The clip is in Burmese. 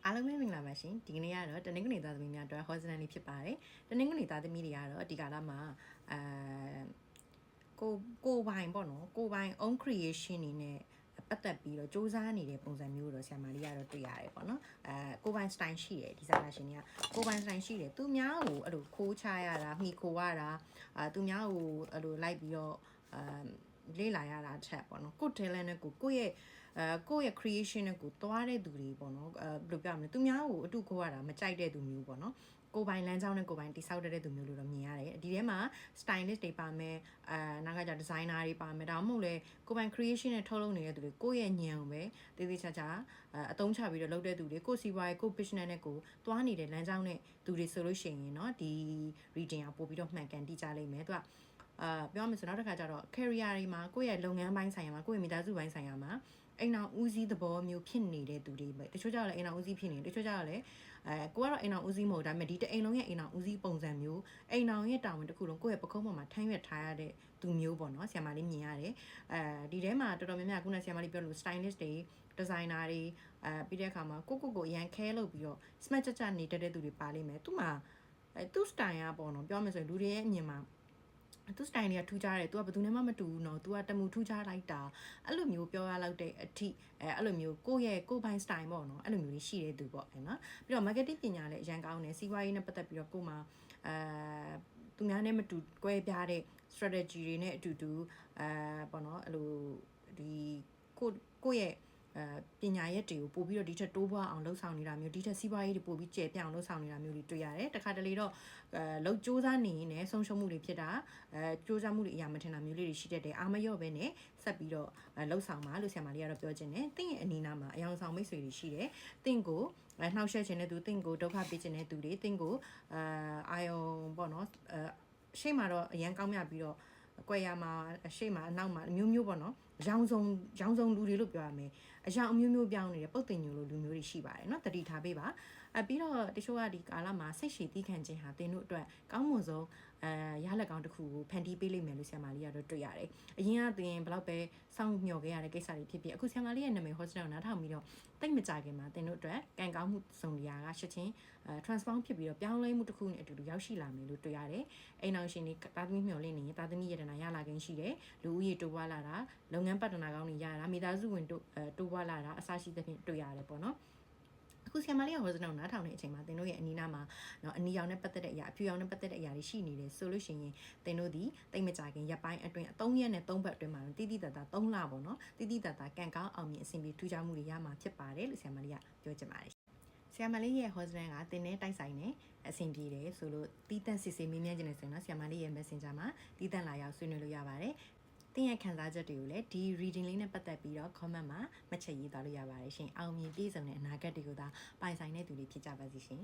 အားလုံးပဲမင်္ဂလာပါရှင်ဒီကနေ့ကတော့တနင်္ဂနွေသားသမီးများအတွက် hostel လေးဖြစ်ပါတယ်တနင်္ဂနွေသားသမီးတွေကတော့ဒီကာလမှာကိုပိုင်ပေါ့နော်ကိုပိုင် own creation နေနဲ့ပတ်သက်ပြီးတော့စူးစမ်းနေတဲ့ပုံစံမျိုးတော့ဆရာမလေးကတော့တွေ့ရတယ်ပေါ့နော်ကိုပိုင် style ရှိတယ်ဒီဇာတာရှင်တွေကကိုပိုင် style ရှိတယ်သူများကိုအဲ့လိုခိုးချရတာမှီခိုရတာသူများကိုအဲ့လိုလိုက်ပြီးတော့လေ့လာရတာချက်ပေါ့နော်ကို talent နဲ့ကိုယ့်ရဲ့ creation နဲ့ကိုသွားတဲ့သူတွေပေါ့နော်ဘယ်လိုပြောရမလဲသူများကိုအတုခိုးရတာမကြိုက်တဲ့သူမျိုးပေါ့နော်ကိုပိုင်လမ်းကြောင်းနဲ့ကိုပိုင်တိဆောက်တဲ့သူမျိုးလို့တော့မြင်ရတယ်ဒီထဲမှာ stylist တွေပါမယ်နောက်ကကြ designer တွေပါမယ်ဒါမှမဟုတ်လေကိုပိုင် creation နဲ့ထုတ်လုပ်နေတဲ့သူတွေကိုယ့်ရဲ့ဉာဏ်ကိုပဲတေးသေးချာချာအသုံးချပြီးတော့လုပ်တဲ့သူတွေကိုစီးပွားရေးကို business နဲ့ကိုသွားနေတဲ့လမ်းကြောင်းနဲ့သူတွေဆိုလို့ရှိရင်เนาะဒီ reading ကပို့ပြီးတော့မှန်ကန်တိကျလိမ့်မယ်သူကပြောမှဆိုနောက်တစ်ခါကျတော့ career တွေမှာကိုယ့်ရဲ့လုပ်ငန်းပိုင်းဆိုင်ရာမှာကိုယ့်ရဲ့မိသားစုပိုင်းဆိုင်ရာမှာအိမ်အောင်ဦးစီးသဘောမျိုးဖြစ်နေတဲ့သူတွေပဲတချို့ကျတော့လည်းအိမ်အောင်ဦးစီးဖြစ်နေတယ်တချို့ကျတော့လည်းကိုကတော့အိမ်အောင်ဦးစီးမဟုတ်ဒါပေမဲ့ဒီတအိမ်လုံးရဲ့အိမ်အောင်ဦးစီးပုံစံမျိုးအိမ်အောင်ရဲ့တာဝန်တစ်ခုလုံးကိုယ့်ရဲ့ပခုံးပေါ်မှာထမ်းရွက်ထားရတဲ့သူမျိုးပေါ့နော်ဆရာမလေးမြင်ရတယ်ဒီထဲမှာတော်တော်များများခုနဆရာမလေးပြောလို့ stylist တွေ designer တွေပြီးတဲ့အခါမှာကိုအရန်ခဲလုပ်ပြီးတော့ smart ကြနေတတ်တဲ့သူတွေပါလိမ့်မယ်သူ့မှာသူ့ style ကပေါ့နော်ပြောမယ်ဆိုရင်လူတွေရဲ့အမြင်မှာသူ style တွေကထူးခြားတယ် तू ကဘယ်သူမှမတူဘူးเนาะ तू ကတမူထူးခြားလိုက်တာအဲ့လိုမျိုးပြောရလောက်တဲ့အထိအဲ့လိုမျိုးကိုပိုင်း style ပေါ့เนาะအဲ့လိုမျိုးရှိတဲ့သူပေါ့เนาะပြီးတော့ marketing ပညာလည်းအရန်ကောင်းတယ်စီးပွားရေးနဲ့ပတ်သက်ပြီးတော့ကိုမှသူများနဲ့မတူကွဲပြားတဲ့ strategy တွေနဲ့အတူတူပေါ့เนาะအဲ့လိုဒီကိုရဲ့ပညာရက်တွေကိုပို့ပြီးတော့ဒီထက်တိုးပွားအောင်လှုပ်ဆောင်နေတာမျိုးဒီထက်စီးပွားရေးတွေပို့ပြီးကျယ်ပြန့်အောင်လှုပ်ဆောင်နေတာမျိုးတွေတွေ့ရတယ်တခါတလေတော့လှုပ်စူးစမ်းနေရင်ဆုံးရှုံးမှုတွေဖြစ်တာစူးစမ်းမှုတွေအရာမထင်တာမျိုးလေးတွေရှိတတ်တယ်အာမရော့ပဲနဲ့ဆက်ပြီးတော့လှုပ်ဆောင်ပါလို့ဆရာမလေးကတော့ပြောချင်တယ်တင့်ရဲ့အနီးနားမှာအယောင်ဆောင်မိတ်ဆွေတွေရှိတယ်တင့်ကိုနှောက်ယှက်ခြင်းတဲ့သူတင့်ကိုဒုက္ခပေးခြင်းတဲ့သူတွေတင့်ကိုအာယုံပေါ့နော်ရှေ့မှာတော့အရန်ကောင်းမြပြီးတော့ကွယ်ရမှာရှေ့မှာအနောက်မှာမျိုးမျိုးပေါ့နော်ရောင်စုံလူတွေလို့ပြောရမယ်အရာအမျိုးမျိုးပြောင်းနေတယ်ပုတ်တင်ညိုလိုလူမျိုးတွေရှိပါတယ်เนาะတတိထားပေးပါပြီးတော့တချို့ကဒီကာလမှာစိတ်ရှည်တီးခံခြင်းဟာတင်တို့အတွက်ကောင်းမွန်ဆုံးရလက်ကောင်းတစ်ခုကိုဖန်တီးပေးလိမ့်မယ်လို့ဆရာမလေးကတော့တွေ့ရတယ်အရင်ကသင်ဘလောက်ပဲစောင့်မျှော်ခဲ့ရတဲ့ကိစ္စတွေဖြစ်ဖြစ်အခုဆရာမလေးရဲ့နာမည် hostel ကိုနားထောင်ပြီးတော့တိတ်မကြခင်မှာတင်တို့အတွက်ကံကောင်းမှုစုံတရားကရှစ်ချင်းtransform ဖြစ်ပြီးတော့ပြောင်းလဲမှုတစ်ခုနဲ့အတူတူရောက်ရှိလာမယ်လို့တွေ့ရတယ်အိမ်အောင်ရှင်တွေတာသမီမျှော်လင့်နေရင်တာသမီရတနာရလာခြင်းရှိတယ်လူဦးရေတိုးပွားလာတာလုပ်ငန်းပတ်တနာကောင်းတွေရတာမိသားစုဝင်တိုးပွားလာတာအစရှိသဖြင့်တွေ့ရတယ်ပေါ့နော်အခုဆရာမလေးကဟောစနောနားထောင်တဲ့အချိန်မှာသင်တို့ရဲ့အနီးနားမှာเนาะအနီရောင်နဲ့ပတ်သက်တဲ့အရာအဖြူရောင်နဲ့ပတ်သက်တဲ့အရာတွေရှိနေတယ်ဆိုလို့ရှိရင်သင်တို့ဒီတိတ်မကြခင်ရပ်ပိုင်းအတွင်း3ရက်နဲ့3ဘက်အတွင်းမှာတိတိတတ်တာ3လပေါ့နော်တိတိတတ်တာကံကောင်းအောင်မြင်အဆင်ပြေထူးခြားမှုတွေရမှာဖြစ်ပါတယ်လို့ဆရာမလေးကပြောချင်ပါတယ်ဆရာမလေးရဲ့ hostel ကတင်နဲ့တိုက်ဆိုင်နေအဆင်ပြေတယ်ဆိုလို့တီးတန့်စစ်စစ်မေးမြန်းခြင်းနဲ့ဆိုရင်တော့ဆရာမလေးရဲ့ messenger မှာတီးတန့်လာရောက်ဆွေးနွေးလို့ရပါတယ်တင်ရဲ့ခံစားချက်တွေကိုလည်းဒီ reading လေးနဲ့ပတ်သက်ပြီးတော့ comment မှာမှတ်ချက်ရေးသွားလို့ရပါတယ်ရှင်အောင်မြင်ပြည့်စုံတဲ့အနာဂတ်တွေကိုသာပိုင်ဆိုင်တဲ့သူတွေဖြစ်ကြပါစေရှင်